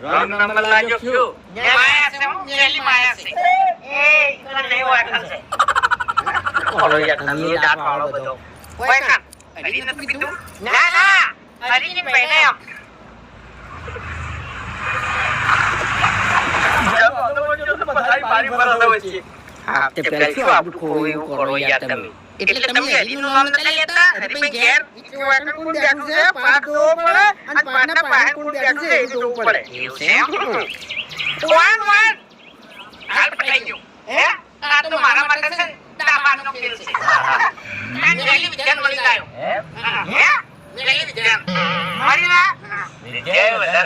number લાગ્યો ક્યું ને માયા છે હું જેલી માયા છે એ તો નહીં વાકલ છે ઓલો યાર તમે દાંત વાળો બધો ઓય કાન હરી નથી પીધું ના હરી ની પહેલે આમ હા તે પેલા શું આપણું કોઈ કરો યાર તમે એટલે તમે હરીનું નામ નથી લેતા હરીભાઈ ઘેર ઈચ્છું વાકલ કોણ બેઠું છે પાક જોવો પડે અને પાકના પાહે કોણ બેઠું છે એ જોવું પડે એવું છે વાન હાલ પટાઈ ગયો હે આ તો મારા માટે છે દાબાનો ખેલ છે આ જેલી વિદ્યાન મળી ગયો હે જેલી વિદ્યાન મારી ના વિજય વધારે